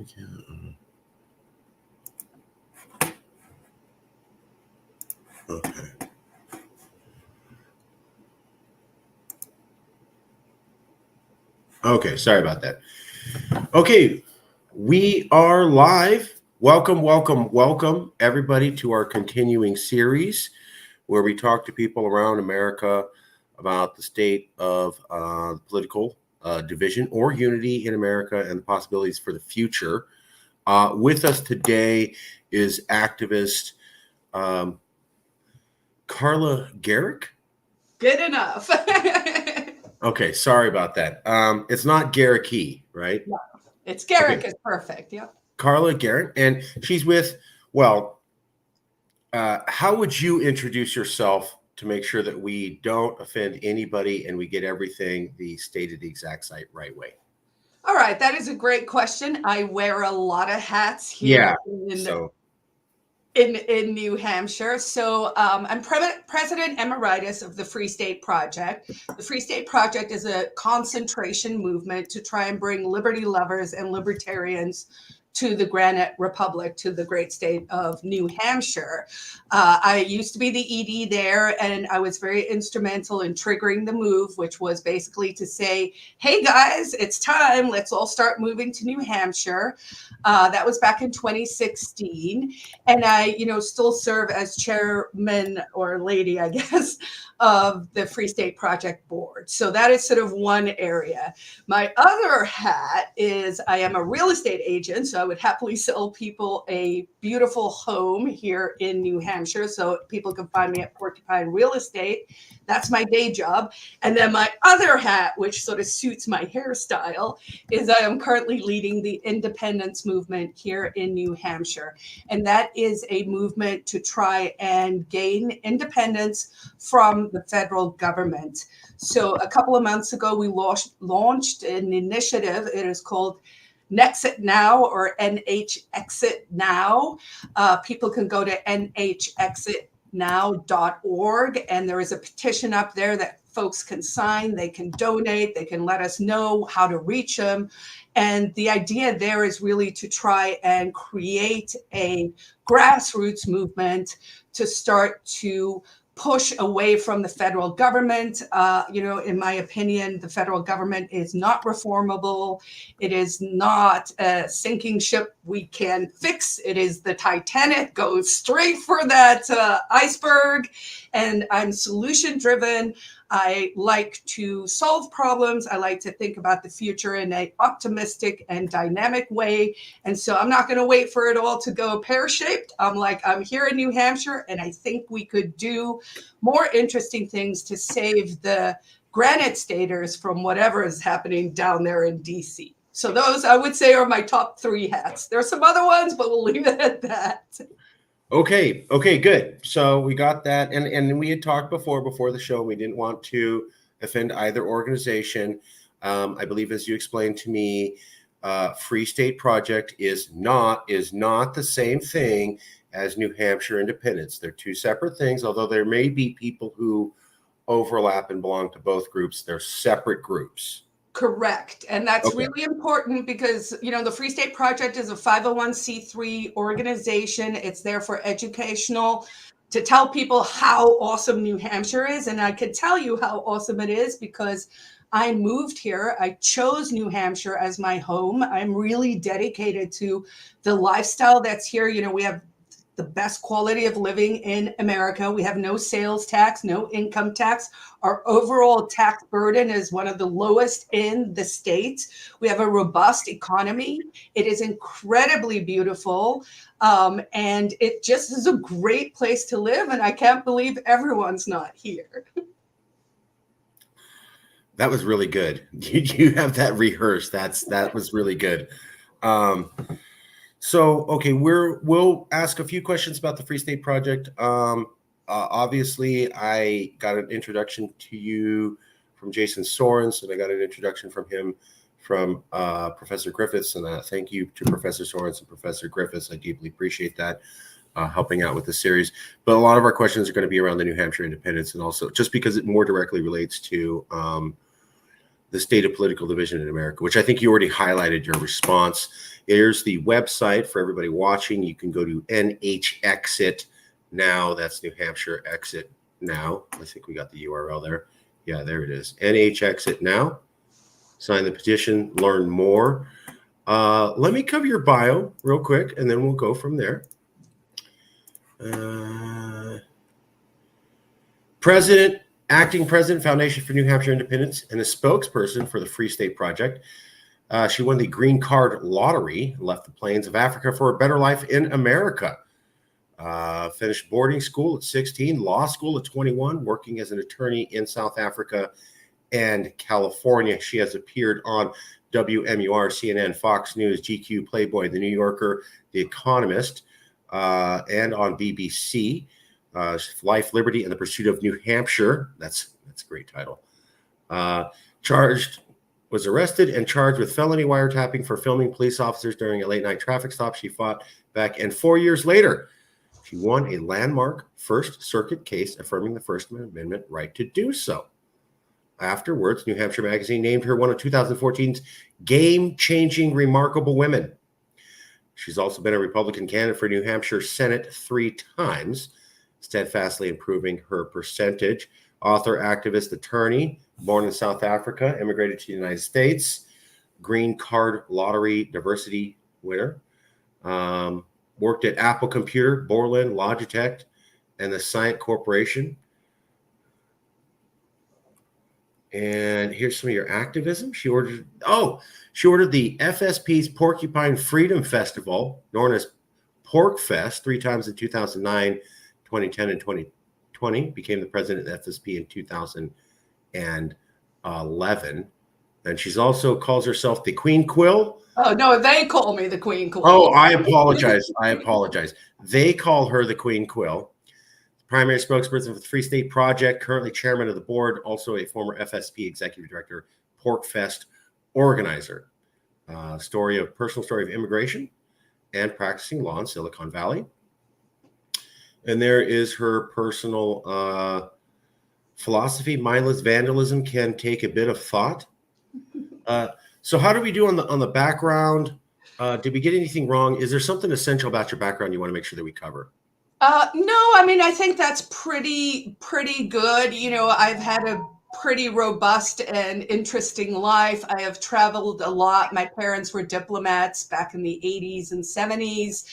Okay. Okay, sorry about that. Okay, we are live. Welcome, welcome, welcome, everybody, to our continuing series where we talk to people around America about the state of political division or unity in America and the possibilities for the future. With us today is activist Carla Gericke. Good enough. Okay, sorry about that. It's not Gericke, right? No, it's Gericke. Okay. Is perfect. Yeah. Carla Gericke, and she's with, how would you introduce yourself to make sure that we don't offend anybody and we get everything the stated exact site right way? All right, that is a great question. I wear a lot of hats here in New Hampshire. So I'm president emeritus of the Free State Project. The Free State Project is a concentration movement to try and bring liberty lovers and libertarians to the Granite Republic, to the great state of New Hampshire. I used to be the ED there, and I was very instrumental in triggering the move, which was basically to say, hey guys, it's time, let's all start moving to New Hampshire. That was back in 2016. And I, still serve as chairman or lady, I guess, of the Free State Project board. So that is sort of one area. My other hat is I am a real estate agent, so I would happily sell people a beautiful home here in New Hampshire, so people can find me at Porcupine Real Estate. That's my day job. And then my other hat, which sort of suits my hairstyle, is I am currently leading the independence movement here in New Hampshire. And that is a movement to try and gain independence from the federal government. So a couple of months ago, we launched an initiative. It is called Nexit Now, or NH Exit Now. People can go to nhexitnow.org, and there is a petition up there that folks can sign. They can donate. They can let us know how to reach them. And the idea there is really to try and create a grassroots movement to start to push away from the federal government. In my opinion, the federal government is not reformable. It is not a sinking ship we can fix. It is the Titanic, goes straight for that iceberg. And I'm solution driven. I like to solve problems. I like to think about the future in an optimistic and dynamic way. And so I'm not going to wait for it all to go pear-shaped. I'm here in New Hampshire, and I think we could do more interesting things to save the Granite Staters from whatever is happening down there in DC. So those, I would say, are my top three hats. There are some other ones, but we'll leave it at that. Okay, good. So we got that. And we had talked before the show. We didn't want to offend either organization. I believe, as you explained to me, Free State Project is not the same thing as New Hampshire independence. They're two separate things, although there may be people who overlap and belong to both groups. They're separate groups. Correct. And that's really important because, the Free State Project is a 501c3 organization. It's there for educational, to tell people how awesome New Hampshire is. And I can tell you how awesome it is because I moved here. I chose New Hampshire as my home. I'm really dedicated to the lifestyle that's here. We have the best quality of living in America. We have no sales tax, no income tax. Our overall tax burden is one of the lowest in the state. We have a robust economy. It is incredibly beautiful. And it just is a great place to live. And I can't believe everyone's not here. That was really good. You have that rehearsed. That was really good. So, okay, we'll ask a few questions about the Free State Project. Obviously, I got an introduction to you from Jason Sorens, and I got an introduction from him from Professor Griffiths. And thank you to Professor Sorens and Professor Griffiths. I deeply appreciate that, helping out with the series. But a lot of our questions are going to be around the New Hampshire independence, and also just because it more directly relates to the state of political division in America, which I think you already highlighted your response. Here's the website for everybody watching. You can go to NH Exit Now. That's New Hampshire Exit Now. I think we got the URL there. Yeah, there it is. NH Exit Now. Sign the petition, learn more. Let me cover your bio real quick, and then we'll go from there. President, acting president, Foundation for New Hampshire Independence, and a spokesperson for the Free State Project. She won the Green Card Lottery, left the plains of Africa for a better life in America. Finished boarding school at 16, law school at 21, working as an attorney in South Africa and California. She has appeared on WMUR, CNN, Fox News, GQ, Playboy, The New Yorker, The Economist, and on BBC. Life, Liberty, and the Pursuit of New Hampshire. That's a great title. Was arrested and charged with felony wiretapping for filming police officers during a late-night traffic stop. She fought back, and 4 years later, she won a landmark First Circuit case affirming the First Amendment right to do so. Afterwards, New Hampshire Magazine named her one of 2014's game-changing remarkable women. She's also been a Republican candidate for New Hampshire Senate 3 times, steadfastly improving her percentage. Author, activist, attorney, born in South Africa, immigrated to the United States, Green Card Lottery diversity winner. Worked at Apple Computer, Borland, Logitech, and the Scient Corporation. And here's some of your activism. She ordered the FSP's Porcupine Freedom Festival, known as Pork Fest, 3 times in 2009, 2010, and 2020. Became the president of FSP in 2011. And she's also calls herself the Queen Quill. Oh, no, they call me the Queen Quill. Oh, I apologize. They call her the Queen Quill. Primary spokesperson for the Free State Project, currently chairman of the board, also a former FSP executive director, Pork Fest organizer. Personal story of immigration and practicing law in Silicon Valley. And there is her personal philosophy: mindless vandalism can take a bit of thought. So how do we do on the background? Did we get anything wrong? Is there something essential about your background you want to make sure that we cover? No, I mean, I think that's pretty good. You know, I've had a pretty robust and interesting life. I have traveled a lot. My parents were diplomats back in the 80s and 70s,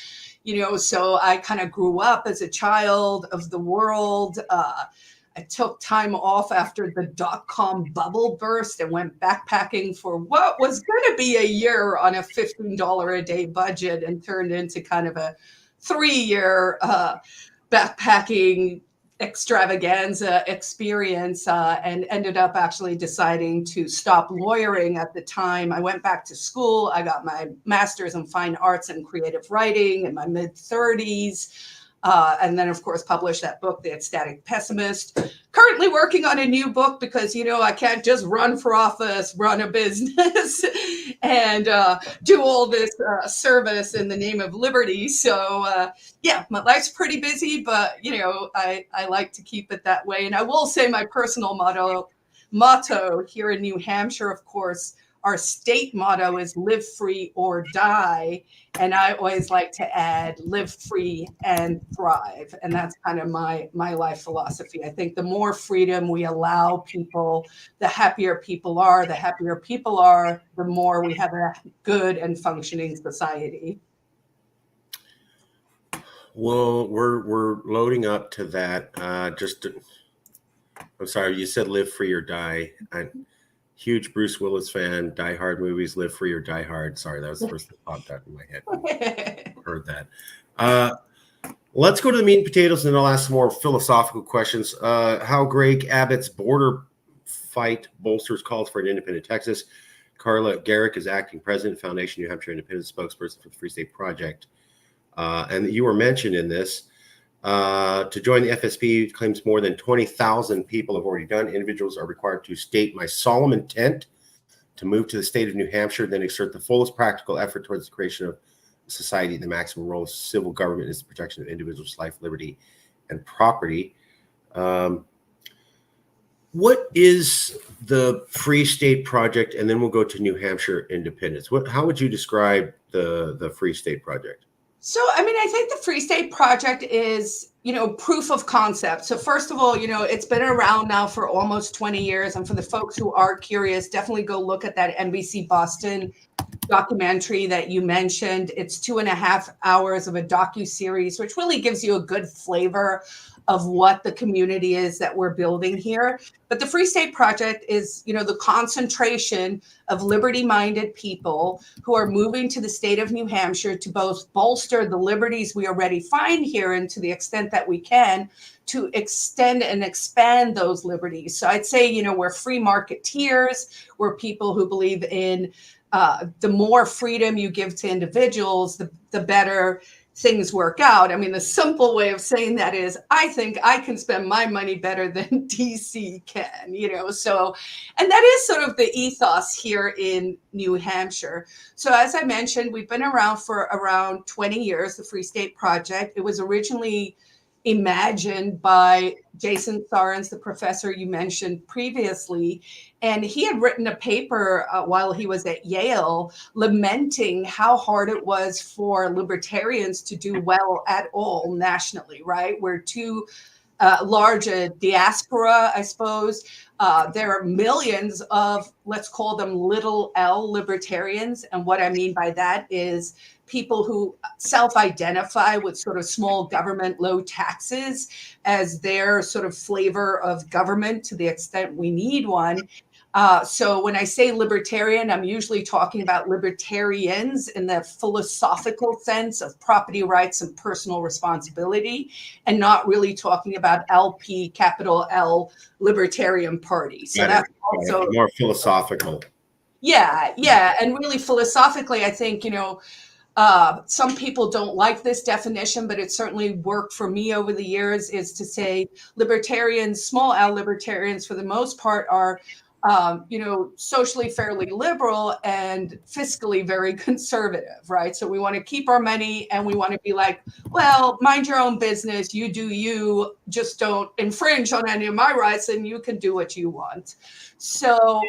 you know, so I kind of grew up as a child of the world. I took time off after the dot-com bubble burst and went backpacking for what was going to be a year on a $15 a day budget and turned into kind of a 3-year backpacking extravaganza experience, and ended up actually deciding to stop lawyering at the time. I went back to school. I got my master's in fine arts and creative writing in my mid-30s. And then, of course, published that book, The Ecstatic Pessimist. Currently working on a new book because, you know, I can't just run for office, run a business, and do all this service in the name of liberty. So, yeah, my life's pretty busy, but, you know, I like to keep it that way. And I will say my personal motto here in New Hampshire, of course, our state motto is live free or die. And I always like to add live free and thrive. And that's kind of my life philosophy. I think the more freedom we allow people, the happier people are. The happier people are, the more we have a good and functioning society. Well, we're loading up to that. I'm sorry, you said live free or die. Huge Bruce Willis fan, Die Hard movies, Live Free or Die Hard. Sorry, that was the first thing that popped out in my head. Heard that. Let's go to the meat and potatoes, and then I'll ask some more philosophical questions. How Greg Abbott's border fight bolsters calls for an independent Texas. Carla Gericke is acting president, Foundation New Hampshire Independence spokesperson for the Free State Project. And you were mentioned in this. To join the FSP, claims more than 20,000 people have already done. Individuals are required to state my solemn intent to move to the state of New Hampshire, then exert the fullest practical effort towards the creation of a society. The maximum role of civil government is the protection of individuals' life, liberty, and property. What is the Free State Project? And then we'll go to New Hampshire independence. How would you describe the Free State Project? So, I mean, I think the Free State Project is, proof of concept. So, first of all, it's been around now for almost 20 years. And for the folks who are curious, definitely go look at that NBC Boston documentary that you mentioned. It's 2.5 hours of a docu-series, which really gives you a good flavor of what the community is that we're building here. But the Free State Project is, the concentration of liberty-minded people who are moving to the state of New Hampshire to both bolster the liberties we already find here and to the extent that we can, to extend and expand those liberties. So I'd say, we're free marketeers, we're people who believe in the more freedom you give to individuals, the better things work out. I mean, the simple way of saying that is, I think I can spend my money better than DC can, so, and that is sort of the ethos here in New Hampshire. So as I mentioned, we've been around for around 20 years, the Free State Project. It was originally imagined by Jason Sorens, the professor you mentioned previously. And he had written a paper while he was at Yale lamenting how hard it was for libertarians to do well at all nationally, right? We're too large a diaspora, I suppose. There are millions of, let's call them little L libertarians. And what I mean by that is people who self-identify with sort of small government, low taxes as their sort of flavor of government to the extent we need one. So when I say libertarian, I'm usually talking about libertarians in the philosophical sense of property rights and personal responsibility, and not really talking about LP, capital L, Libertarian Party. So that's also more philosophical. Yeah. And really philosophically, I think, some people don't like this definition, but it certainly worked for me over the years, is to say libertarians, small L libertarians, for the most part, are socially fairly liberal and fiscally very conservative, right? So we want to keep our money and we want to be like, well, mind your own business. You do you, just don't infringe on any of my rights and you can do what you want. So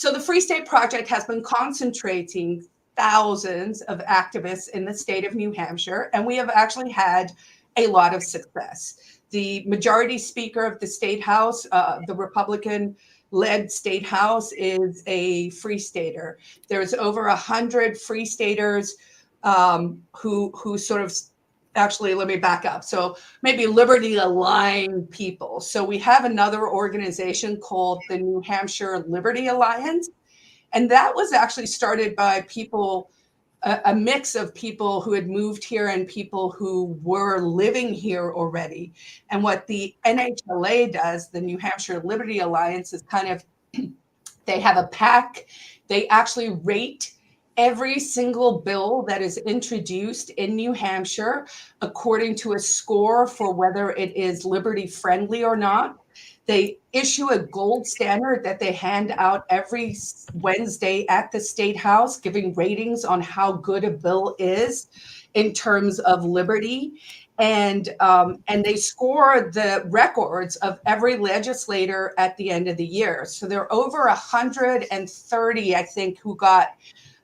the Free State Project has been concentrating thousands of activists in the state of New Hampshire, and we have actually had a lot of success. The majority speaker of the state house, the Republican-led state house, is a Free Stater. There's over 100 Free Staters who sort of, actually, let me back up. So maybe liberty-aligned people. So we have another organization called the New Hampshire Liberty Alliance. And that was actually started by people, a mix of people who had moved here and people who were living here already. And what the NHLA does, the New Hampshire Liberty Alliance, is kind of, they have a pack. They actually rate every single bill that is introduced in New Hampshire according to a score for whether it is liberty friendly or not. They issue a gold standard that they hand out every Wednesday at the State House, giving ratings on how good a bill is in terms of liberty. And they score the records of every legislator at the end of the year. So there are over 130, I think, who got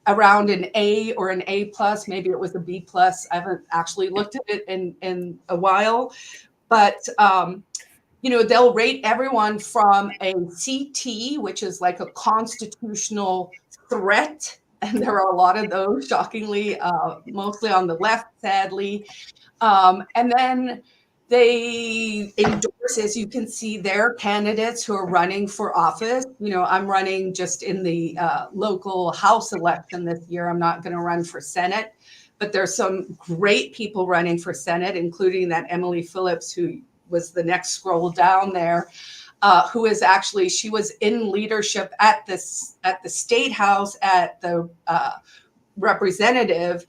around an A or an A plus. Maybe it was a B plus. I haven't actually looked at it in a while, but they'll rate everyone from a CT, which is like a constitutional threat, and there are a lot of those, shockingly, mostly on the left, sadly. And then they endorse, as you can see, their candidates who are running for office. I'm running just in the local House election this year. I'm not going to run for Senate, but there's some great people running for Senate, including that Emily Phillips, who was the next scroll down there, who is actually, she was in leadership at the State House, at the representative,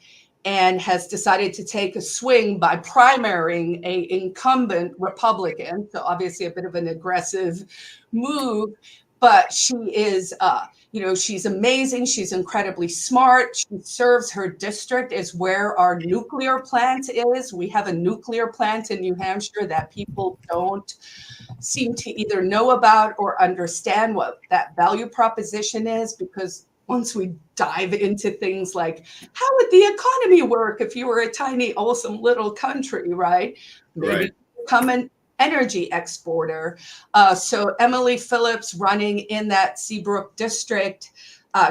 and has decided to take a swing by primarying a incumbent Republican. So obviously a bit of an aggressive move, but she is, she's amazing. She's incredibly smart. She serves her district, is where our nuclear plant is. We have a nuclear plant in New Hampshire that people don't seem to either know about or understand what that value proposition is, because once we dive into things like how would the economy work if you were a tiny, awesome little country, right? Maybe Right. become an energy exporter. So Emily Phillips running in that Seabrook district,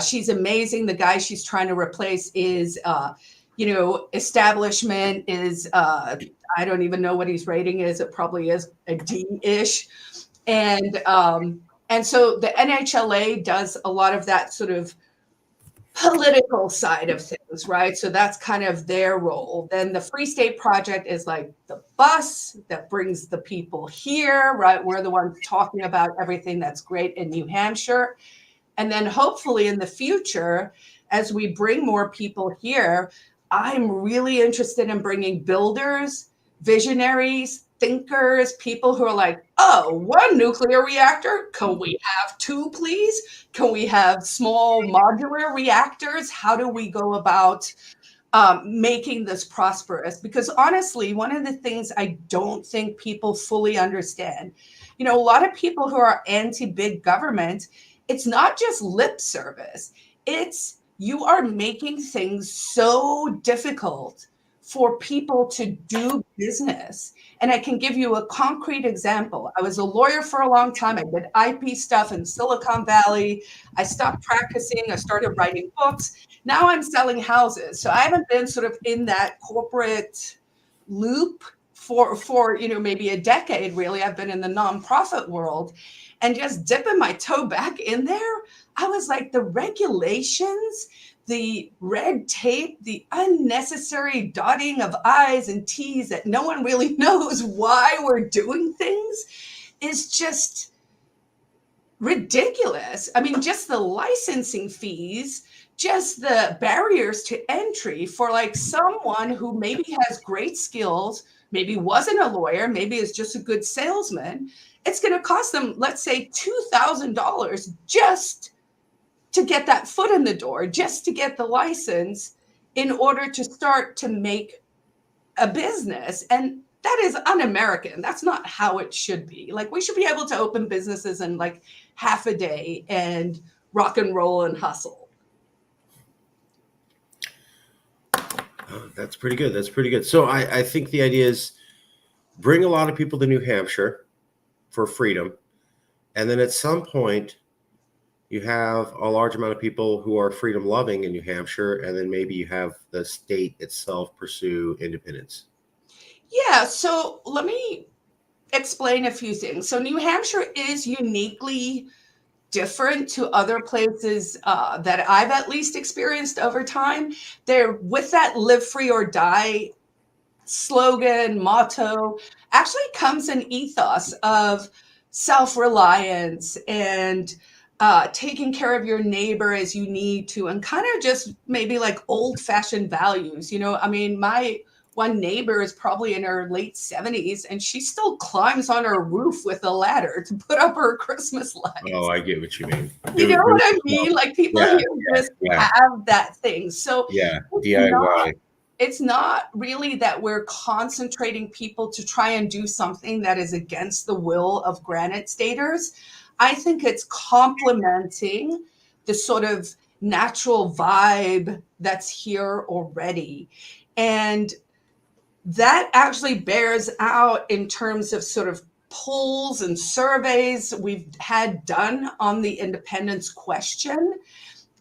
she's amazing. The guy she's trying to replace is, establishment is, I don't even know what his rating is. It probably is a D-ish. And so the NHLA does a lot of that sort of political side of things, right? So that's kind of their role. Then the Free State Project is like the bus that brings the people here, right? We're the ones talking about everything that's great in New Hampshire. And then hopefully in the future, as we bring more people here, I'm really interested in bringing builders, visionaries, thinkers, people who are like, oh, one nuclear reactor? Can we have two, please? Can we have small modular reactors? How do we go about making this prosperous? Because honestly, one of the things I don't think people fully understand, a lot of people who are anti-big government, it's not just lip service. It's you are making things so difficult for people to do business. And I can give you a concrete example. I was a lawyer for a long time. I did IP stuff in Silicon Valley. I stopped practicing. I started writing books. Now I'm selling houses. So I haven't been sort of in that corporate loop for maybe a decade, really. I've been in the nonprofit world, and just dipping my toe back in there, I was like, the regulations, the red tape, the unnecessary dotting of I's and T's that no one really knows why we're doing things is just ridiculous. I mean, just the licensing fees, just the barriers to entry for like someone who maybe has great skills, maybe wasn't a lawyer, maybe is just a good salesman. It's going to cost them, let's say, $2,000 just to get that foot in the door, just to get the license in order to start to make a business. And that is un-American. That's not how it should be. Like, we should be able to open businesses in like half a day and rock and roll and hustle. Oh, that's pretty good. That's pretty good. So I think the idea is bring a lot of people to New Hampshire for freedom. And then at some point, you have a large amount of people who are freedom loving in New Hampshire. And then maybe you have the state itself pursue independence. Yeah. So let me explain a few things. So New Hampshire is uniquely different to other places that I've at least experienced over time. They're with that live free or die slogan, motto, actually comes an ethos of self-reliance and taking care of your neighbor as you need to, and kind of just maybe like old-fashioned values. I mean, my one neighbor is probably in her late 70s, and she still climbs on her roof with a ladder to put up her Christmas lights. Oh, I get what you mean. You know what I mean? Like, people here just have that thing. So DIY. It's not really that we're concentrating people to try and do something that is against the will of Granite Staters. I think it's complementing the sort of natural vibe that's here already. And that actually bears out in terms of sort of polls and surveys we've had done on the independence question.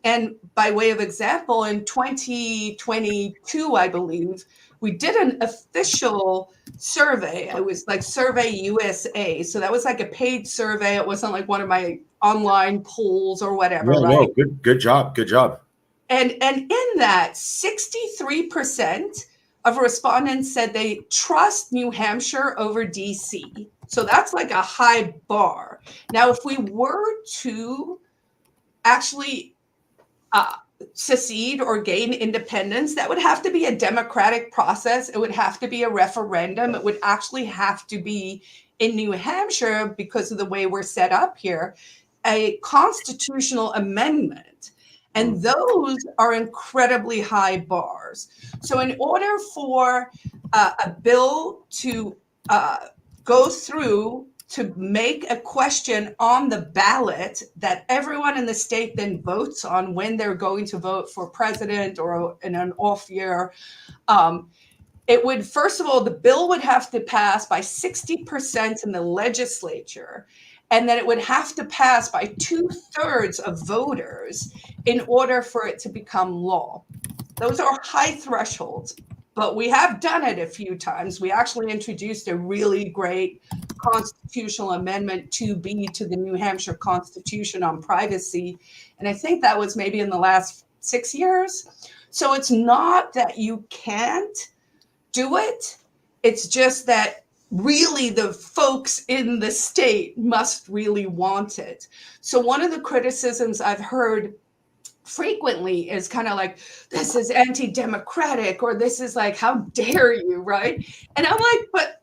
And by way of example, in 2022, I believe, we did an official survey. It was like Survey USA. So that was like a paid survey. It wasn't like one of my online polls or whatever. No, good job. Good job. And in that, 63% of respondents said they trust New Hampshire over DC. So that's like a high bar. Now, if we were to actually secede or gain independence, that would have to be a democratic process. It would have to be a referendum. It would actually have to be in New Hampshire because of the way we're set up here. a constitutional amendment. And those are incredibly high bars. So in order for a bill to go through to make a question on the ballot that everyone in the state then votes on when they're going to vote for president or in an off year, it would, first of all, the bill would have to pass by 60% in the legislature, and then it would have to pass by 2/3 of voters in order for it to become law. Those are high thresholds, but we have done it a few times. We actually introduced a really great constitutional amendment 2B to the New Hampshire Constitution on privacy, and I think that was maybe in the last 6 years. So it's not that you can't do it. It's just that really the folks in the state must really want it. So one of the criticisms I've heard frequently is kind of like, this is anti-democratic, or this is like, how dare you, right? And I'm like, but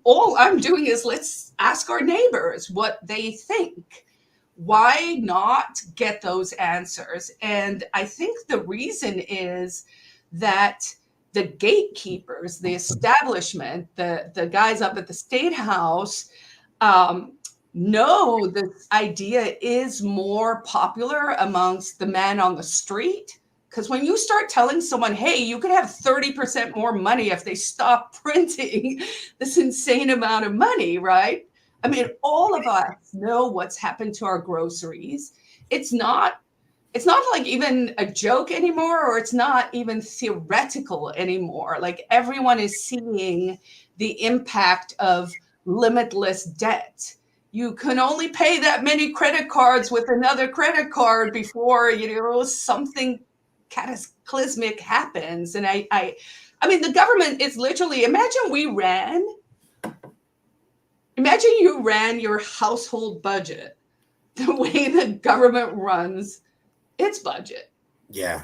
all I'm doing is let's ask our neighbors what they think. Why not get those answers? And I think the reason is that the gatekeepers, the establishment, the guys up at the State House know this idea is more popular amongst the men on the street. Because when you start telling someone, hey, you could have 30% more money if they stop printing this insane amount of money, right? I mean, all of us know what's happened to our groceries. It's not like even a joke anymore, or it's not even theoretical anymore. Like everyone is seeing the impact of limitless debt. You can only pay that many credit cards with another credit card before, something cataclysmic happens. And I mean, the government is literally, imagine you ran your household budget the way the government runs its budget. Yeah.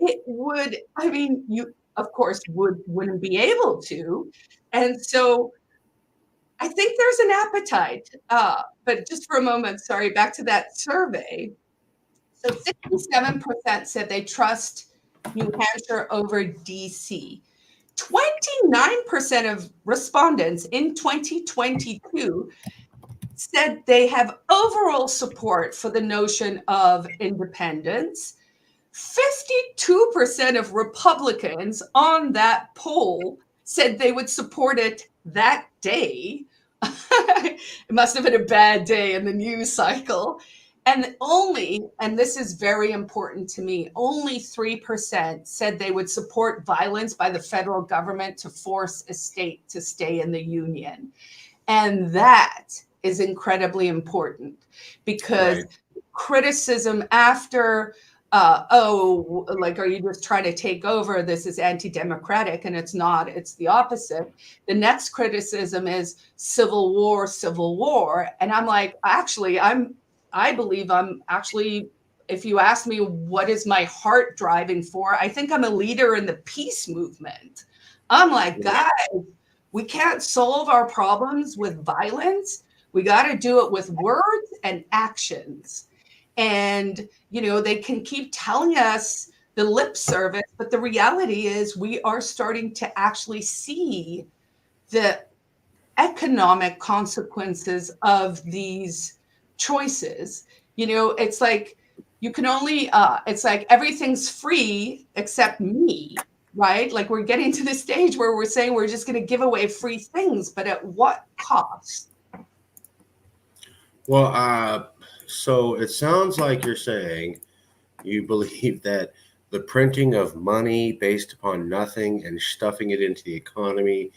It would, I mean, you of course wouldn't be able to. And so I think there's an appetite. But just for a moment, sorry, back to that survey. So 67% said they trust New Hampshire over DC. 29% of respondents in 2022 said they have overall support for the notion of independence. 52% of Republicans on that poll said they would support it that day. It must have been a bad day in the news cycle. And this is very important to me, only 3% said they would support violence by the federal government to force a state to stay in the union. And that is incredibly important, because criticism after, are you just trying to take over? This is anti-democratic, and it's not, it's the opposite. The next criticism is civil war. And I'm like, actually, I believe I'm actually, if you ask me what is my heart driving for, I think I'm a leader in the peace movement. I'm like, guys, we can't solve our problems with violence. We got to do it with words and actions. And, they can keep telling us the lip service, but the reality is we are starting to actually see the economic consequences of these choices. It's like you can only, it's like everything's free except me, right? Like we're getting to the stage where we're saying we're just going to give away free things, but at what cost? Well, so it sounds like you're saying you believe that the printing of money based upon nothing and stuffing it into the economy,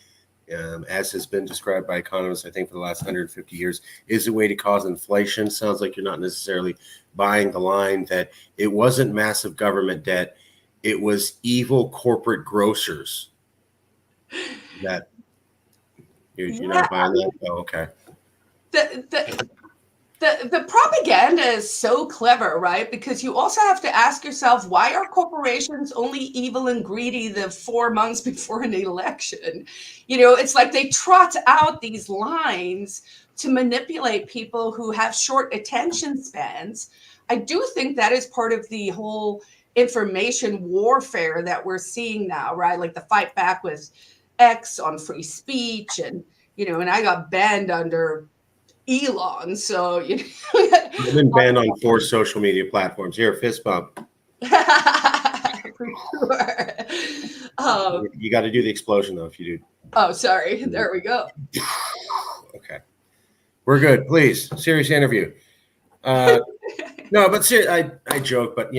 as has been described by economists, I think for the last 150 years, is a way to cause inflation. Sounds like you're not necessarily buying the line that it wasn't massive government debt. It was evil corporate grocers. That you're not buying that? Oh, okay. The propaganda is so clever, right? Because you also have to ask yourself, why are corporations only evil and greedy the 4 months before an election? It's like they trot out these lines to manipulate people who have short attention spans. I do think that is part of the whole information warfare that we're seeing now, right? Like the fight back with X on free speech, and and I got banned under Elon, so I've been banned on 4 social media platforms. Here, fist bump. for sure. You got to do the explosion though if you do. Oh, sorry. There we go. Okay, we're good. Please, serious interview. No, but I joke, but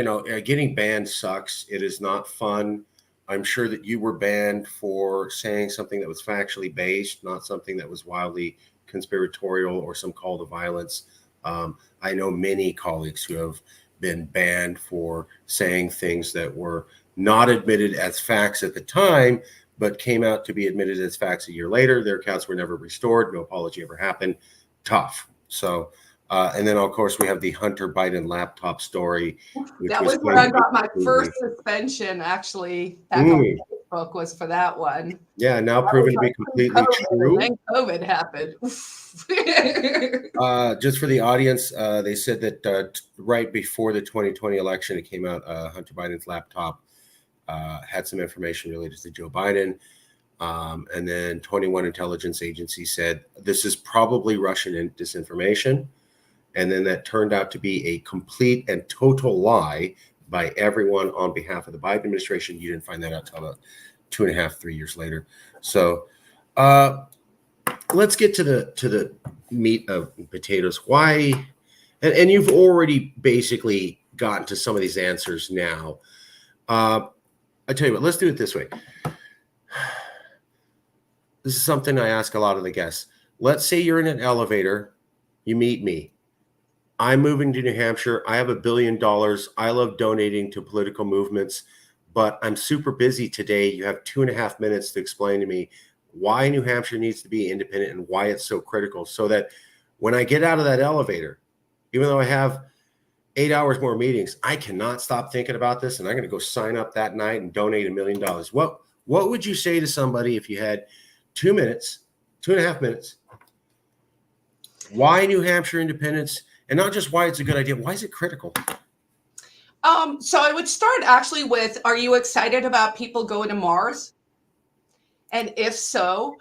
getting banned sucks. It is not fun. I'm sure that you were banned for saying something that was factually based, not something that was wildly conspiratorial or some call to violence. I know many colleagues who have been banned for saying things that were not admitted as facts at the time, but came out to be admitted as facts a year later. Their accounts were never restored. No apology ever happened. Tough. So, and then of course we have the Hunter Biden laptop story. That was where I got my first suspension, actually, back on Facebook, was for that one. Yeah, now proven to be completely true. Then COVID happened. Just for the audience, they said that right before the 2020 election, it came out, Hunter Biden's laptop had some information related to Joe Biden. And then 21 intelligence agencies said this is probably Russian disinformation. And then that turned out to be a complete and total lie by everyone on behalf of the Biden administration. You didn't find that out until about 2.5, 3 years later. So let's get to the meat of potatoes. Why? And you've already basically gotten to some of these answers now. I tell you what, let's do it this way. This is something I ask a lot of the guests. Let's say you're in an elevator, you meet me. I'm moving to New Hampshire. I have $1 billion. I love donating to political movements, but I'm super busy today. You have 2.5 minutes to explain to me why New Hampshire needs to be independent and why it's so critical, so that when I get out of that elevator, even though I have 8 hours more meetings, I cannot stop thinking about this, and I'm going to go sign up that night and donate $1 million. What would you say to somebody if you had 2 minutes, 2.5 minutes? Why New Hampshire independence? And not just why it's a good idea. Why is it critical? So I would start actually with, are you excited about people going to Mars? And if so,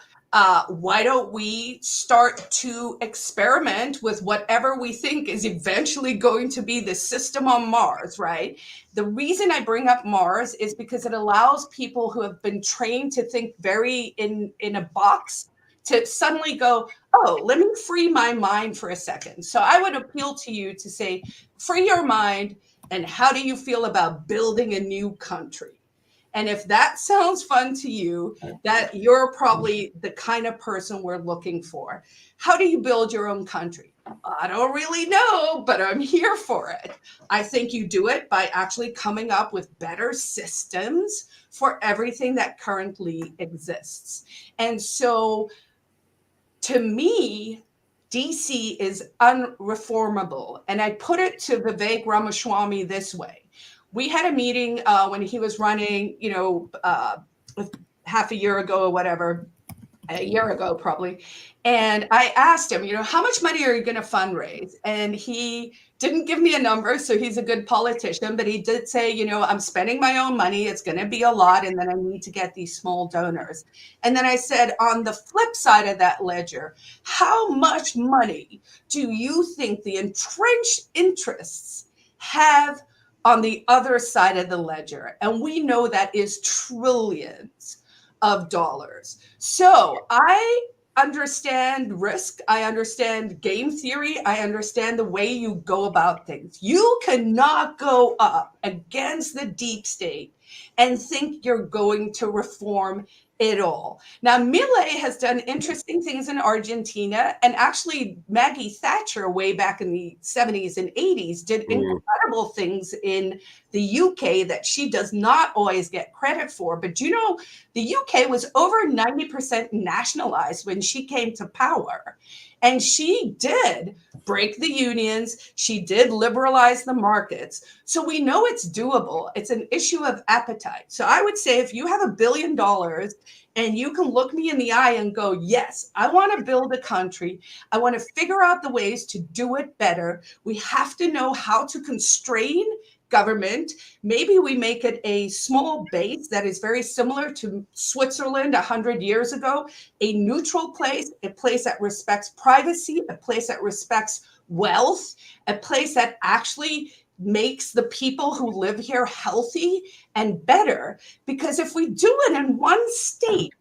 why don't we start to experiment with whatever we think is eventually going to be the system on Mars, right? The reason I bring up Mars is because it allows people who have been trained to think very in a box to suddenly go, oh, let me free my mind for a second. So I would appeal to you to say, free your mind, and how do you feel about building a new country? And if that sounds fun to you, that you're probably the kind of person we're looking for. How do you build your own country? I don't really know, but I'm here for it. I think you do it by actually coming up with better systems for everything that currently exists. And so to me, DC is unreformable. And I put it to Vivek Ramaswamy this way. We had a meeting when he was running, half a year ago or whatever, a year ago probably. And I asked him, how much money are you going to fundraise? And he didn't give me a number, so he's a good politician, but he did say, I'm spending my own money. It's going to be a lot, and then I need to get these small donors. And then I said, on the flip side of that ledger, how much money do you think the entrenched interests have on the other side of the ledger? And we know that is trillions of dollars. So I understand risk. I understand game theory. I understand the way you go about things. You cannot go up against the deep state and think you're going to reform it all. Now, Milei has done interesting things in Argentina, and actually Maggie Thatcher way back in the 70s and 80s did incredible things in the UK that she does not always get credit for. But the UK was over 90% nationalized when she came to power. And she did break the unions. She did liberalize the markets. So we know it's doable. It's an issue of appetite. So I would say if you have $1 billion and you can look me in the eye and go, yes, I want to build a country. I want to figure out the ways to do it better. We have to know how to constrain government. Maybe we make it a small base that is very similar to Switzerland 100 years ago, a neutral place, a place that respects privacy, a place that respects wealth, a place that actually makes the people who live here healthy and better. Because if we do it in one state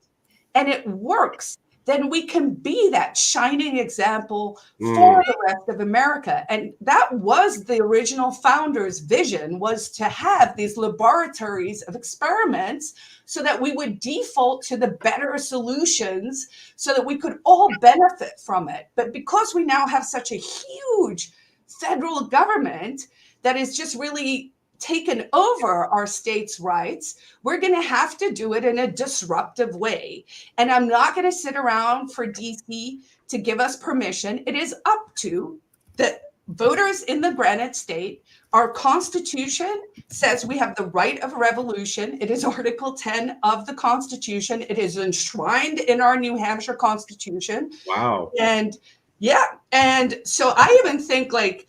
and it works, then we can be that shining example for the rest of America. And that was the original founders' vision, was to have these laboratories of experiments so that we would default to the better solutions so that we could all benefit from it. But because we now have such a huge federal government that is just really taken over our states' rights, we're going to have to do it in a disruptive way. And I'm not going to sit around for DC to give us permission. It is up to the voters in the Granite State. Our Constitution says we have the right of revolution. It is Article 10 of the Constitution. It is enshrined in our New Hampshire Constitution. Wow. And yeah, and so I even think like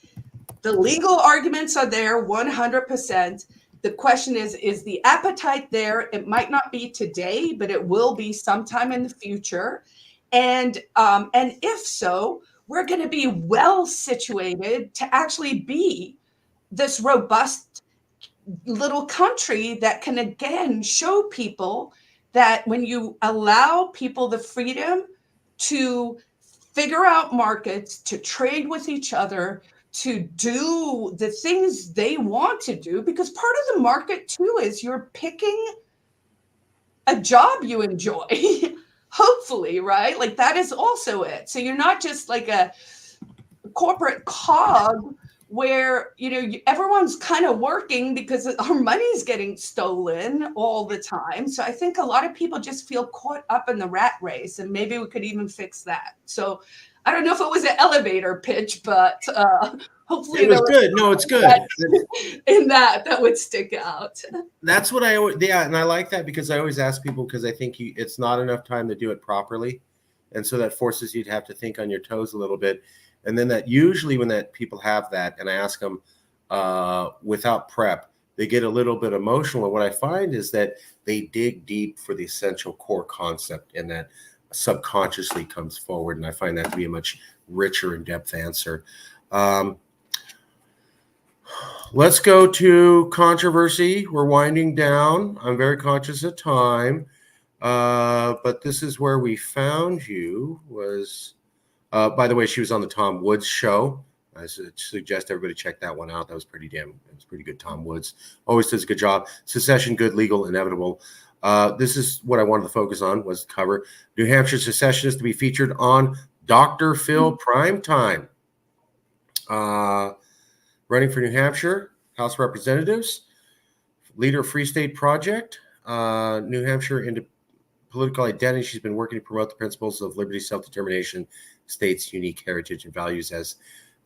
the legal arguments are there 100%. The question is the appetite there? It might not be today, but it will be sometime in the future. And if so, we're going to be well situated to actually be this robust little country that can again show people that when you allow people the freedom to figure out markets, to trade with each other, to do the things they want to do, because part of the market too is you're picking a job you enjoy, hopefully, right? Like that is also it. So you're not just like a corporate cog where, you know, everyone's kind of working because our money's getting stolen all the time. So I think a lot of people just feel caught up in the rat race, and maybe we could even fix that. So I don't know if it was an elevator pitch, but hopefully it was good. No, it's good. In that would stick out. That's what I always, yeah, and I like that because I always ask people because I think it's not enough time to do it properly, and so that forces you to have to think on your toes a little bit. And then that usually when that people have that, and I ask them without prep, they get a little bit emotional. And what I find is that they dig deep for the essential core concept, and that subconsciously comes forward. And I find that to be a much richer in-depth answer. Let's go to controversy. We're winding down. I'm very conscious of time. But this is where we found you was... by the way, she was on the Tom Woods show. I suggest everybody check that one out. That was pretty good. Tom Woods always does a good job. Secession, good, legal, inevitable. This is what I wanted to focus on, was the cover. New Hampshire secessionists to be featured on Dr. Phil Primetime. Running for New Hampshire House of Representatives, leader of Free State Project, New Hampshire into political identity. She's been working to promote the principles of liberty, self-determination, states' unique heritage and values as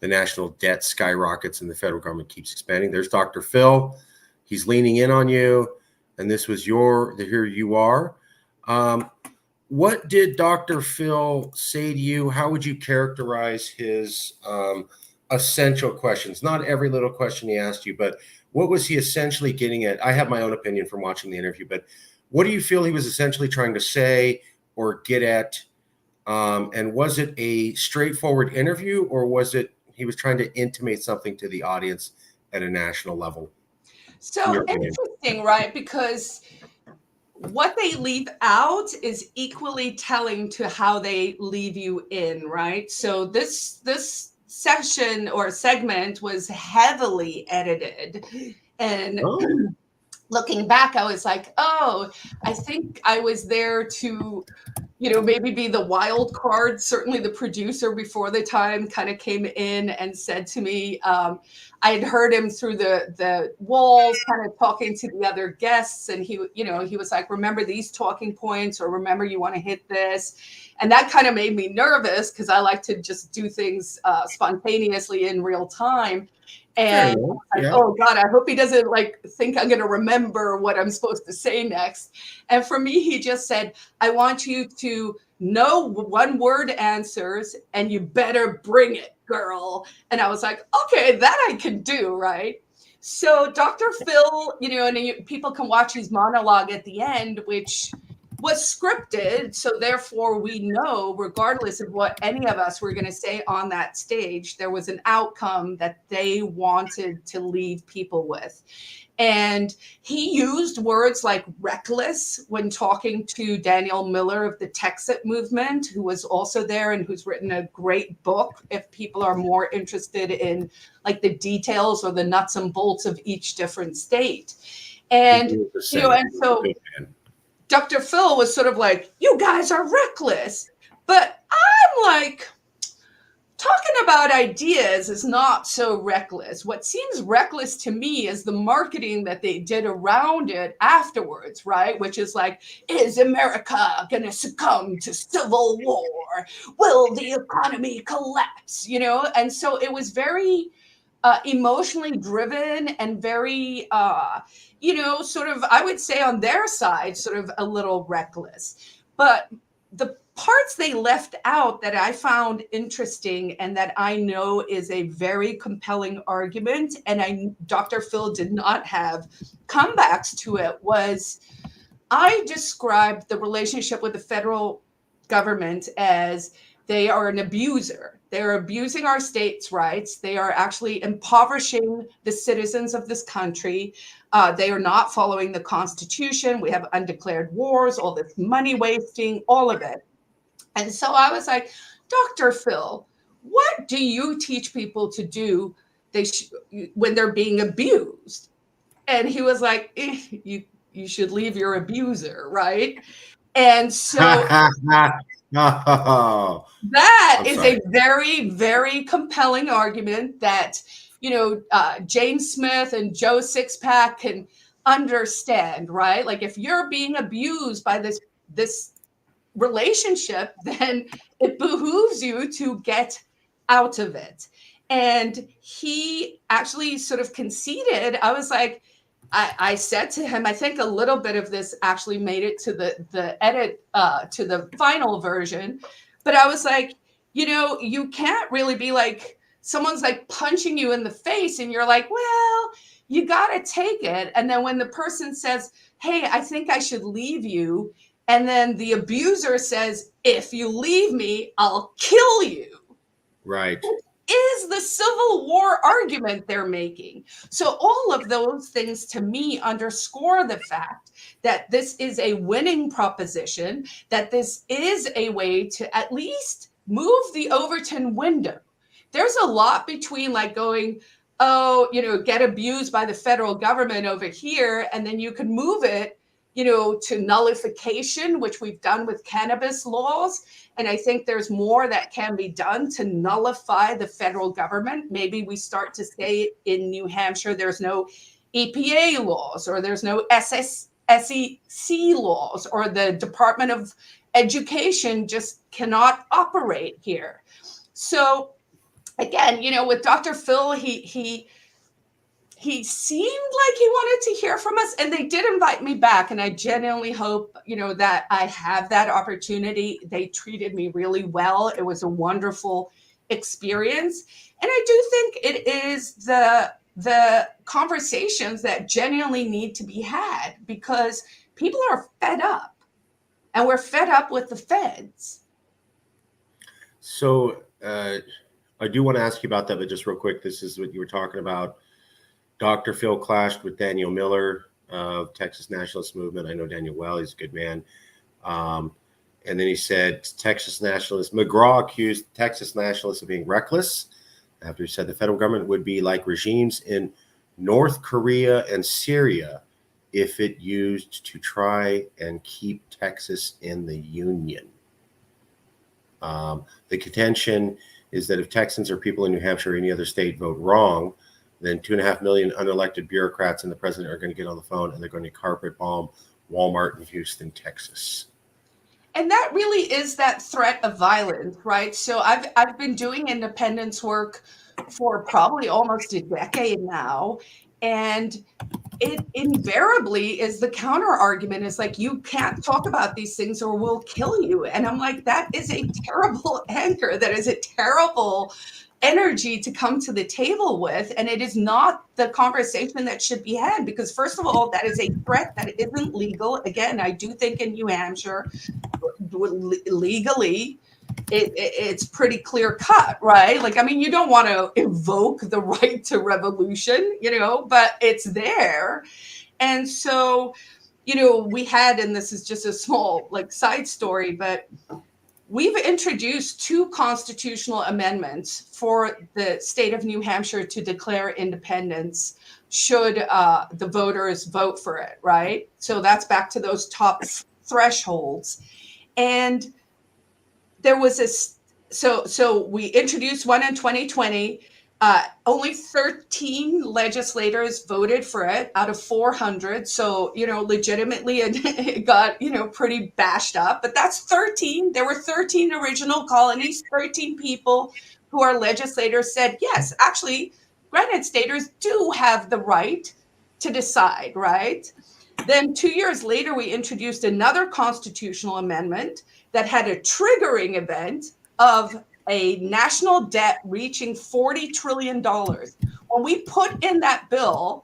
the national debt skyrockets and the federal government keeps expanding. There's Dr. Phil. He's leaning in on you, and this was here you are. What did Dr. Phil say to you? How would you characterize his essential questions? Not every little question he asked you, but what was he essentially getting at? I have my own opinion from watching the interview, but what do you feel he was essentially trying to say or get at? And was it a straightforward interview, or was it he was trying to intimate something to the audience at a national level? So interesting, right? Because what they leave out is equally telling to how they leave you in, right? So this session or segment was heavily edited, and looking back, I was like, oh, I think I was there to, maybe be the wild card. Certainly the producer before the time kind of came in and said to me, I had heard him through the walls kind of talking to the other guests. And he was like, remember these talking points, or remember you want to hit this. And that kind of made me nervous because I like to just do things spontaneously in real time. And like, Yeah. oh God, I hope he doesn't like think I'm going to remember what I'm supposed to say next. And for me, he just said, I want you to know one word answers and you better bring it, girl. And I was like, okay, that I can do, right? So Dr. Phil, and people can watch his monologue at the end, which was scripted. So therefore we know, regardless of what any of us were going to say on that stage, there was an outcome that they wanted to leave people with. And he used words like reckless when talking to Daniel Miller of the Texit movement, who was also there and who's written a great book if people are more interested in like the details or the nuts and bolts of each different state. And, and so Dr. Phil was sort of like, you guys are reckless. But I'm like, talking about ideas is not so reckless. What seems reckless to me is the marketing that they did around it afterwards, right? Which is like, is America going to succumb to civil war? Will the economy collapse? And so it was very emotionally driven and very, sort of, I would say on their side, sort of a little reckless. But the parts they left out that I found interesting and that I know is a very compelling argument, and Dr. Phil did not have comebacks to it, was I described the relationship with the federal government as they are an abuser. They're abusing our states' rights. They are actually impoverishing the citizens of this country. They are not following the Constitution. We have undeclared wars, all this money wasting, all of it. And so I was like, Dr. Phil, what do you teach people to do when they're being abused? And he was like, you should leave your abuser, right? And so that is a very, very compelling argument that, James Smith and Joe Sixpack can understand, right? Like if you're being abused by this relationship, then it behooves you to get out of it. And he actually sort of conceded. I was like, I said to him, I think a little bit of this actually made it to the edit, to the final version. But I was like, you can't really be like, someone's like punching you in the face and you're like, well, you got to take it. And then when the person says, hey, I think I should leave you. And then the abuser says, if you leave me, I'll kill you. Right. Is the Civil War argument they're making. So all of those things to me underscore the fact that this is a winning proposition, that this is a way to at least move the Overton window. There's a lot between like going, oh, get abused by the federal government over here, and then you can move it, to nullification, which we've done with cannabis laws. And I think there's more that can be done to nullify the federal government. Maybe we start to say in New Hampshire, there's no EPA laws, or there's no SEC laws, or the Department of Education just cannot operate here. So again, with Dr. Phil, he seemed like he wanted to hear from us, and they did invite me back. And I genuinely hope, that I have that opportunity. They treated me really well. It was a wonderful experience. And I do think it is the conversations that genuinely need to be had, because people are fed up, and we're fed up with the feds. So I do want to ask you about that, but just real quick, this is what you were talking about. Dr. Phil clashed with Daniel Miller of Texas Nationalist Movement. I know Daniel well. He's a good man. And then he said Texas Nationalists, McGraw accused Texas Nationalists of being reckless after he said the federal government would be like regimes in North Korea and Syria if it used to try and keep Texas in the Union. The contention is that if Texans or people in New Hampshire or any other state vote wrong, then 2.5 million unelected bureaucrats and the president are going to get on the phone and they're going to carpet bomb Walmart in Houston, Texas. And that really is that threat of violence, right? So I've been doing independence work for probably almost a decade now, and it invariably is the counter argument is like, you can't talk about these things or we'll kill you. And I'm like, that is a terrible anchor. That is a terrible energy to come to the table with. And it is not the conversation that should be had, because first of all, that is a threat that isn't legal. Again, I do think in New Hampshire, legally, it's pretty clear cut, right? Like, I mean, you don't want to evoke the right to revolution, but it's there. And so, we had, and this is just a small side story, but we've introduced 2 constitutional amendments for the state of New Hampshire to declare independence should the voters vote for it, right? So that's back to those top thresholds. And there was so we introduced one in 2020. Only 13 legislators voted for it out of 400. So, legitimately it got, pretty bashed up, but that's 13. There were 13 original colonies, 13 people who are legislators said, yes, actually, granted, staters do have the right to decide, right? Then 2 years later, we introduced another constitutional amendment that had a triggering event of a national debt reaching $40 trillion. When we put in that bill,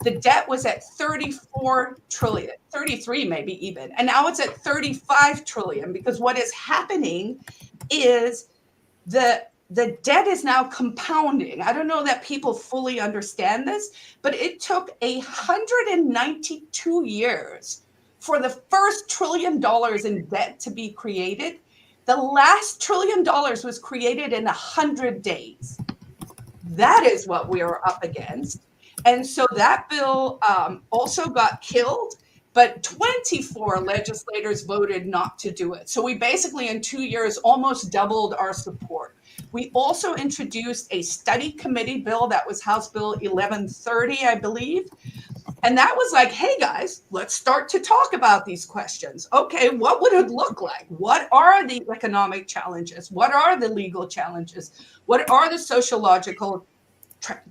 the debt was at 34 trillion, 33 maybe even, and now it's at 35 trillion, because what is happening is the debt is now compounding. I don't know that people fully understand this, but it took 192 years for the first $1 trillion in debt to be created. The last $1 trillion was created in 100 days. That is what we are up against. And so that bill also got killed, but 24 legislators voted not to do it. So we basically, in 2 years, almost doubled our support. We also introduced a study committee bill that was House Bill 1130, I believe. And that was like, hey, guys, let's start to talk about these questions. Okay, what would it look like? What are the economic challenges? What are the legal challenges? What are the sociological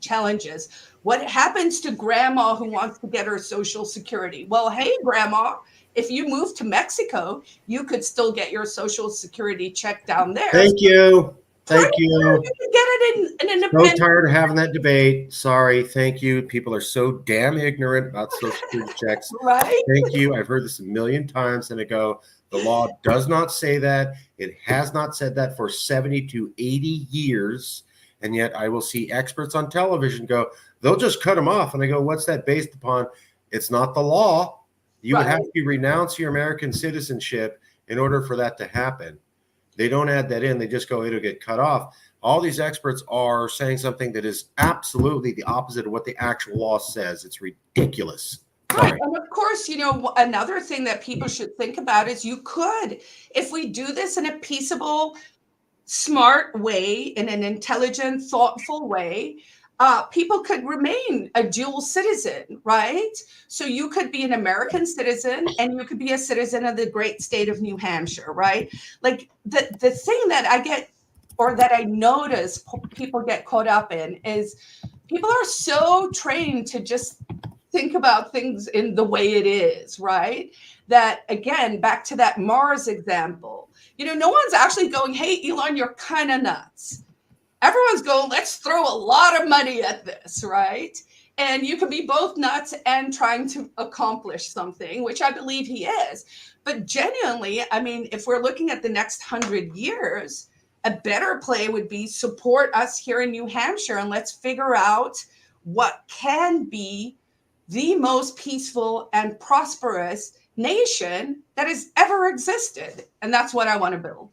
challenges? What happens to grandma who wants to get her Social Security? Well, hey, grandma, if you move to Mexico, you could still get your Social Security check down there. Thank you. Thank you. You can get it in an independent. So tired of having that debate. Sorry. Thank you. People are so damn ignorant about Social Security checks. Right. Thank you. I've heard this a million times and I go, the law does not say that. It has not said that for 70 to 80 years. And yet I will see experts on television go, they'll just cut them off. And I go, what's that based upon? It's not the law. You would have to renounce your American citizenship in order for that to happen. They don't add that in. They just go, it'll get cut off. All these experts are saying something that is absolutely the opposite of what the actual law says. It's ridiculous. Right. And of course, another thing that people should think about is you could, if we do this in a peaceable, smart way, in an intelligent, thoughtful way, people could remain a dual citizen, right? So you could be an American citizen and you could be a citizen of the great state of New Hampshire, right? Like the thing that I get, or that I notice people get caught up in, is people are so trained to just think about things in the way it is, right? That, again, back to that Mars example, no one's actually going, hey, Elon, you're kind of nuts. Everyone's going, let's throw a lot of money at this, right? And you can be both nuts and trying to accomplish something, which I believe he is. But genuinely, I mean, if we're looking at the next 100 years, a better play would be support us here in New Hampshire and let's figure out what can be the most peaceful and prosperous nation that has ever existed. And that's what I want to build.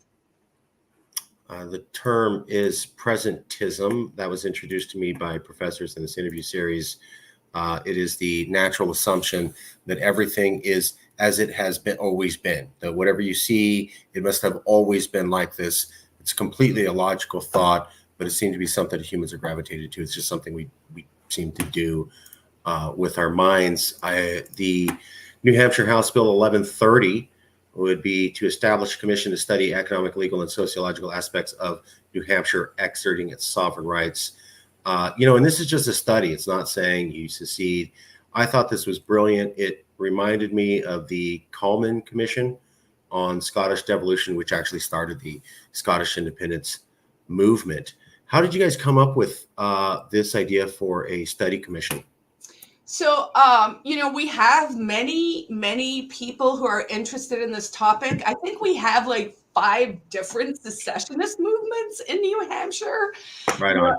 The term is presentism. That was introduced to me by professors in this interview series It is the natural assumption that everything is as it has been always been. That whatever you see, it must have always been like this. It's completely a logical thought, but it seemed to be something that humans are gravitated to. It's just something we seem to do with our minds. The New Hampshire House Bill 1130 would be to establish a commission to study economic, legal, and sociological aspects of New Hampshire exerting its sovereign rights. And this is just a study. It's not saying you secede. I thought this was brilliant. It reminded me of the Coleman Commission on Scottish devolution, which actually started the Scottish independence movement. How did you guys come up with this idea for a study commission? So, we have many people who are interested in this topic. I think we have like 5 different secessionist movements in New Hampshire. Right on.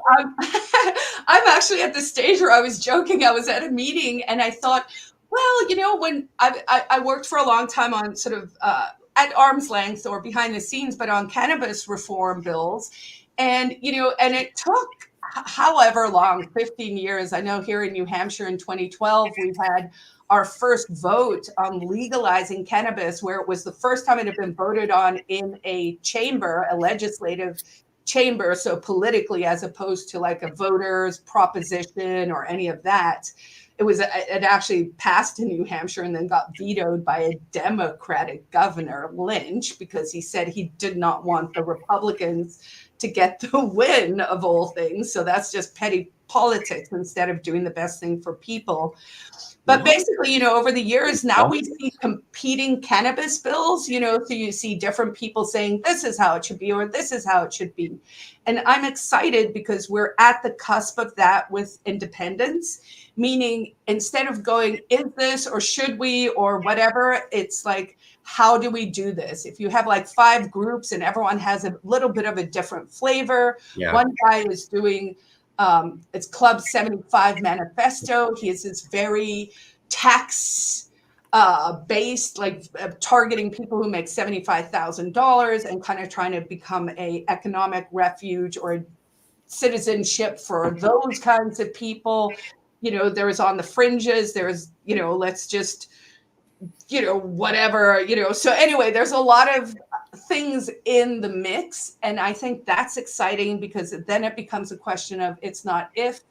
I'm actually at the stage where I was joking. I was at a meeting and I thought, well, when I worked for a long time on sort of at arm's length or behind the scenes, but on cannabis reform bills. And it took however long, 15 years. I know here in New Hampshire in 2012, we've had our first vote on legalizing cannabis, where it was the first time it had been voted on in a chamber, a legislative chamber. So politically, as opposed to like a voter's proposition or any of that. It actually passed in New Hampshire and then got vetoed by a Democratic governor, Lynch, because he said he did not want the Republicans to get the win of all things. So that's just petty politics instead of doing the best thing for people. But basically, over the years, now we see competing cannabis bills, so you see different people saying this is how it should be or this is how it should be. And I'm excited because we're at the cusp of that with independence, meaning instead of going, is this or should we or whatever, it's like, how do we do this? If you have like 5 groups and everyone has a little bit of a different flavor, one guy is doing it's Club 75 Manifesto. He is this very tax based, like targeting people who make $75,000 and kind of trying to become a economic refuge or citizenship for those kinds of people. There's on the fringes. There's, let's just, whatever, So anyway, there's a lot of things in the mix. And I think that's exciting because then it becomes a question of it's not if,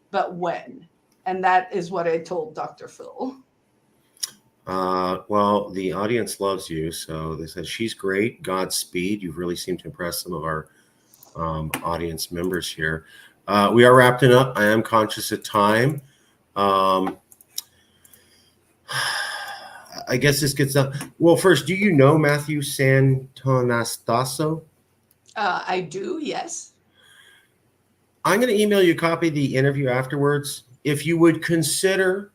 but when. And that is what I told Dr. Phil. Well, the audience loves you. So they said, she's great. Godspeed. You've really seemed to impress some of our audience members here. We are wrapping up. I am conscious of time. I guess this gets up. Well, first, do you know Matthew Santonastasso? I do, yes. I'm going to email you a copy of the interview afterwards. If you would consider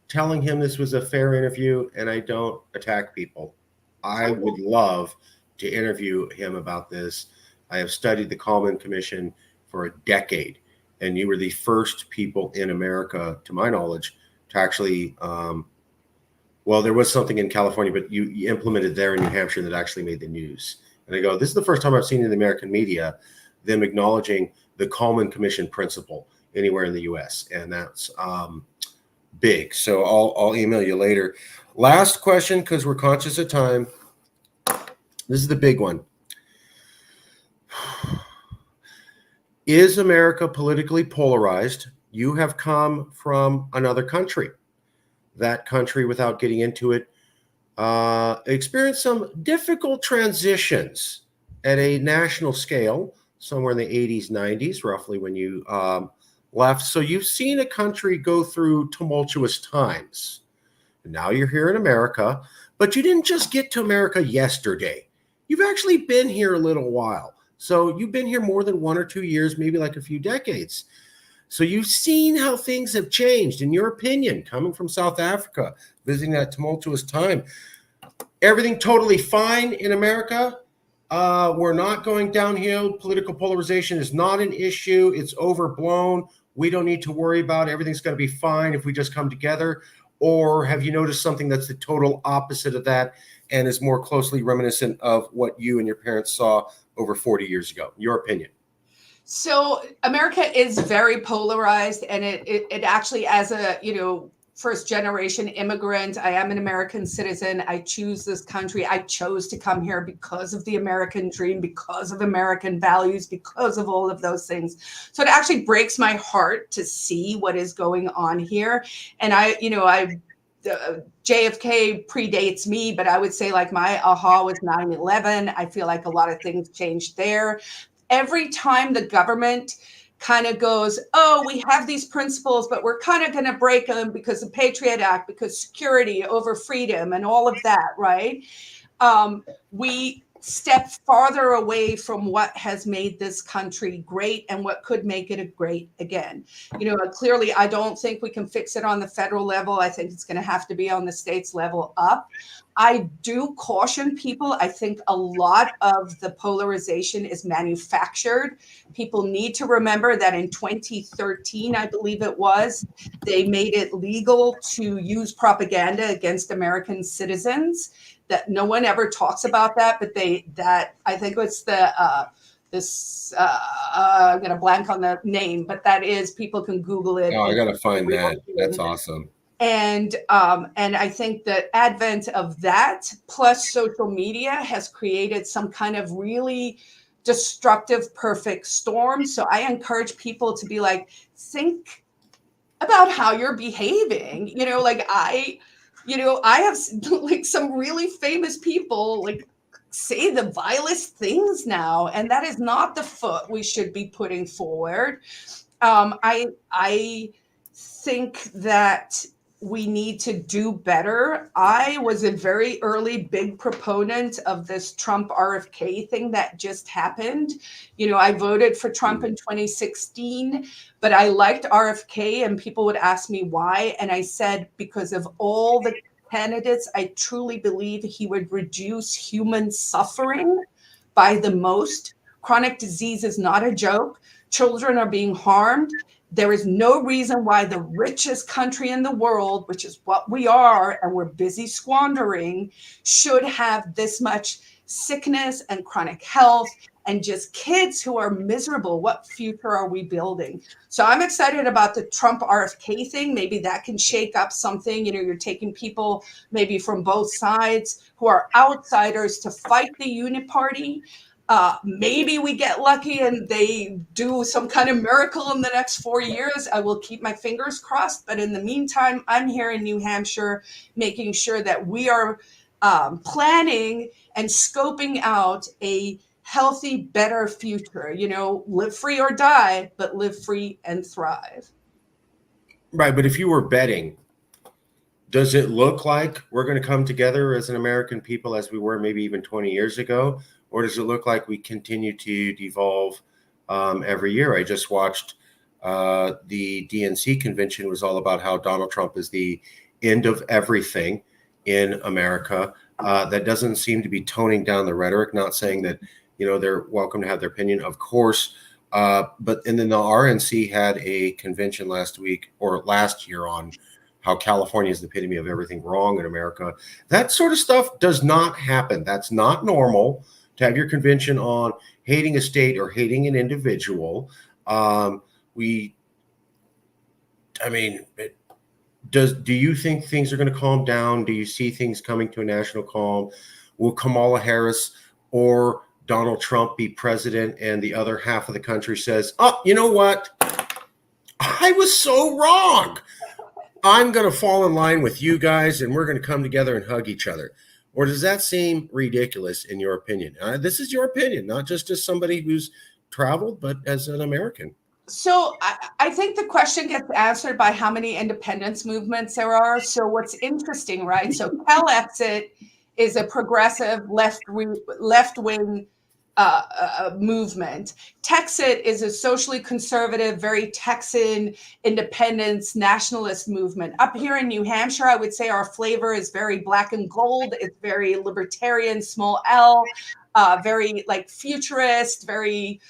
telling him this was a fair interview and I don't attack people, I would love to interview him about this. I have studied the Coleman Commission for a decade, and you were the first people in America, to my knowledge, to actually well, there was something in California, but you implemented there in New Hampshire that actually made the news. And I go, this is the first time I've seen in the American media them acknowledging the Coleman Commission principle anywhere in the U.S. And that's big. So I'll email you later. Last question, because we're conscious of time. This is the big one. Is America politically polarized? You have come from another country. That country, without getting into it, experienced some difficult transitions at a national scale, somewhere in the 80s, 90s, roughly when you left. So you've seen a country go through tumultuous times. And now you're here in America, but you didn't just get to America yesterday. You've actually been here a little while. So you've been here more than 1 or 2 years, maybe like a few decades. So you've seen how things have changed, in your opinion, coming from South Africa, visiting that tumultuous time. Everything totally fine in America. We're not going downhill. Political polarization is not an issue. It's overblown. We don't need to worry about it. Everything's going to be fine if we just come together. Or have you noticed something that's the total opposite of that and is more closely reminiscent of what you and your parents saw over 40 years ago? Your opinion. So America is very polarized, and it actually, as a first generation immigrant, I am an American citizen. I choose this country. I chose to come here because of the American dream, because of American values, because of all of those things. So it actually breaks my heart to see what is going on here. And JFK predates me, but I would say like my aha was 9/11. I feel like a lot of things changed there. Every time the government kind of goes, oh, we have these principles, but we're kind of going to break them because the Patriot Act, because security over freedom and all of that, right? We step farther away from what has made this country great and what could make it a great again. Clearly, I don't think we can fix it on the federal level. I think it's going to have to be on the states level up. I do caution people. I think a lot of the polarization is manufactured. People need to remember that in 2013, I believe it was, they made it legal to use propaganda against American citizens. That no one ever talks about that, but I think it's I'm going to blank on the name, but that is, people can Google it. Oh, I got to find that. That's awesome. And I think the advent of that plus social media has created some kind of really destructive perfect storm. So I encourage people to be like, think about how you're behaving. I have like some really famous people like say the vilest things now, and that is not the foot we should be putting forward. I think that we need to do better. I was a very early big proponent of this Trump RFK thing that just happened. I voted for Trump in 2016, but I liked RFK, and people would ask me why. And I said, because of all the candidates, I truly believe he would reduce human suffering by the most. Chronic disease is not a joke. Children are being harmed. There is no reason why the richest country in the world, which is what we are, and we're busy squandering, should have this much sickness and chronic health and just kids who are miserable. What future are we building? So I'm excited about the Trump RFK thing. Maybe that can shake up something. You're taking people maybe from both sides who are outsiders to fight the uniparty. Maybe we get lucky and they do some kind of miracle in the next 4 years. I will keep my fingers crossed. But in the meantime, I'm here in New Hampshire, making sure that we are planning and scoping out a healthy, better future. Live free or die, but live free and thrive. Right. But if you were betting, does it look like we're going to come together as an American people as we were maybe even 20 years ago? Or does it look like we continue to devolve every year? I just watched the DNC convention was all about how Donald Trump is the end of everything in America. That doesn't seem to be toning down the rhetoric, not saying that, they're welcome to have their opinion, of course. And then the RNC had a convention last year on how California is the epitome of everything wrong in America. That sort of stuff does not happen. That's not normal to have your convention on hating a state or hating an individual. Do you think things are going to calm down? Do you see things coming to a national calm? Will Kamala Harris or Donald Trump be president and the other half of the country says, oh, you know what? I was so wrong. I'm going to fall in line with you guys and we're going to come together and hug each other. Or does that seem ridiculous in your opinion? This is your opinion, not just as somebody who's traveled, but as an American. So I think the question gets answered by how many independence movements there are. So what's interesting, right? So Cal-Exit is a progressive left-wing movement. Texit is a socially conservative, very Texan independence nationalist movement. Up here in New Hampshire, I would say our flavor is very black and gold. It's very libertarian, small L, very like futurist, very,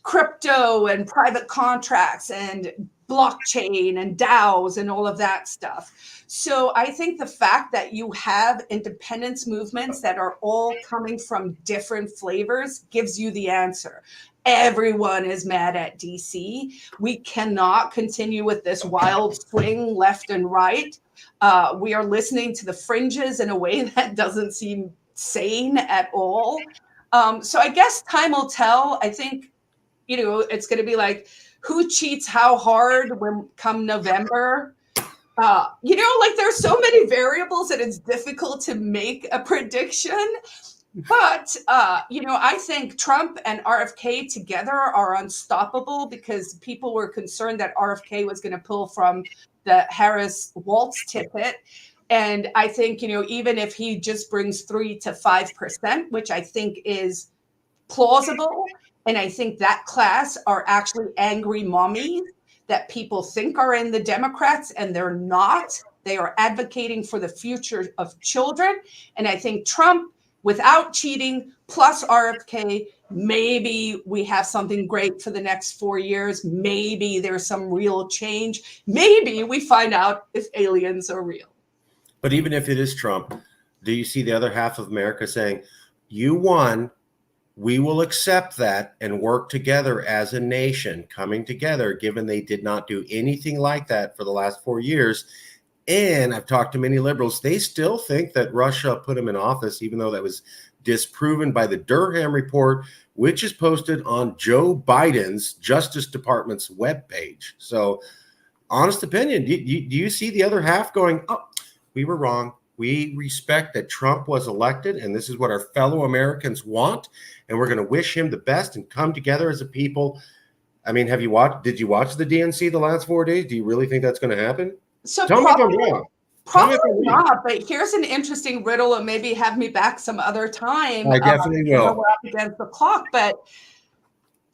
crypto and private contracts and blockchain and DAOs and all of that stuff. So I think the fact that you have independence movements that are all coming from different flavors gives you the answer. everyone is mad at DC. We cannot continue with this wild swing left and right. We are listening to the fringes in a way that doesn't seem sane at all. So I guess time will tell. I think, it's going to be like, who cheats how hard when come November? Like there's so many variables that it's difficult to make a prediction. But, I think Trump and RFK together are unstoppable because people were concerned that RFK was going to pull from the Harris-Walz ticket. And I think, even if he just brings 3 to 5%, which I think is plausible, and I think that class are actually angry mommies that people think are in the Democrats, and they're not. They are advocating for the future of children. And I think Trump, without cheating, plus RFK, maybe we have something great for the next 4 years. Maybe there's some real change. Maybe we find out if aliens are real. But even if it is Trump, do you see the other half of America saying, you won, we will accept that and work together as a nation, coming together, given they did not do anything like that for the last 4 years? And I've talked to many liberals. They still think that Russia put him in office, even though that was disproven by the Durham report, which is posted on Joe Biden's Justice Department's webpage. So, honest opinion, do you see the other half going, oh, we were wrong. We respect that Trump was elected, and this is what our fellow Americans want, and we're going to wish him the best and come together as a people. I mean, did you watch the DNC the last 4 days? Do you really think that's going to happen? So Tell me if I'm wrong. Probably not, but here's an interesting riddle, and maybe have me back some other time. I definitely will. We're up against the clock, but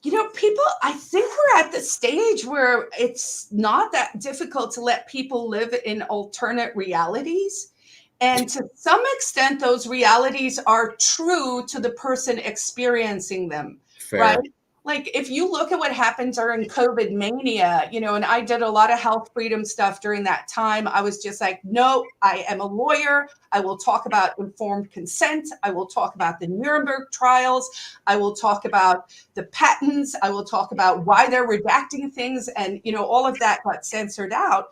people, I think we're at the stage where it's not that difficult to let people live in alternate realities. And to some extent, those realities are true to the person experiencing them. Fair. Right? Like if you look at what happened during COVID mania, and I did a lot of health freedom stuff during that time. I was just like, no, I am a lawyer. I will talk about informed consent. I will talk about the Nuremberg trials. I will talk about the patents. I will talk about why they're redacting things. And, all of that got censored out.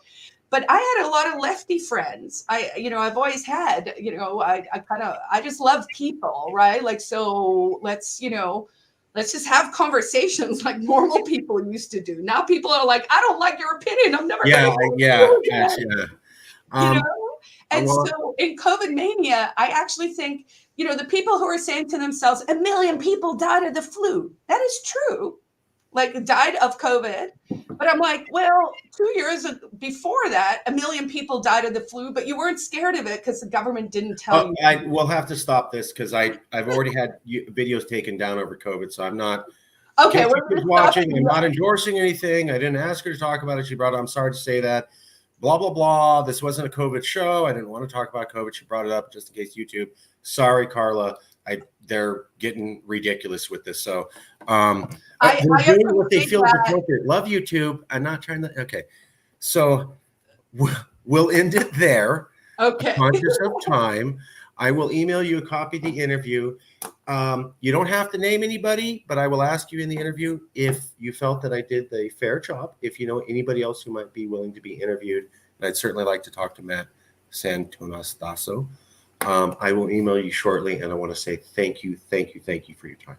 But I had a lot of lefty friends. I've always had, I just love people, right? Like, so let's just have conversations like normal people used to do. Now people are like, I don't like your opinion. I'm never yeah. And so in COVID mania, I actually think, the people who are saying to themselves, 1 million people died of the flu. That is true. Like died of COVID. But I'm like, well, 2 years before that, 1 million people died of the flu, but you weren't scared of it because the government didn't tell you. I will have to stop this because I've already had videos taken down over COVID, so I'm not. Okay, we're watching. I'm not endorsing anything. I didn't ask her to talk about it. She brought it up. I'm sorry to say that. Blah blah blah. This wasn't a COVID show. I didn't want to talk about COVID. She brought it up just in case YouTube. Sorry, Carla. They're getting ridiculous with this. So they're doing what they feel is appropriate. Love YouTube. I'm not trying to. Okay, so we'll end it there. Okay. Conscious of time. I will email you a copy of the interview. You don't have to name anybody, but I will ask you in the interview if you felt that I did the fair job. If you know anybody else who might be willing to be interviewed, and I'd certainly like to talk to Matt Santonastasso. I will email you shortly, and I want to say thank you for your time.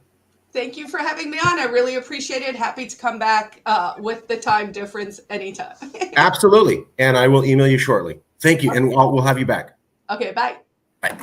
Thank you for having me on. I really appreciate it. Happy to come back with the time difference anytime. Absolutely, and I will email you shortly. Thank you, and we'll have you back. Okay, bye. Bye.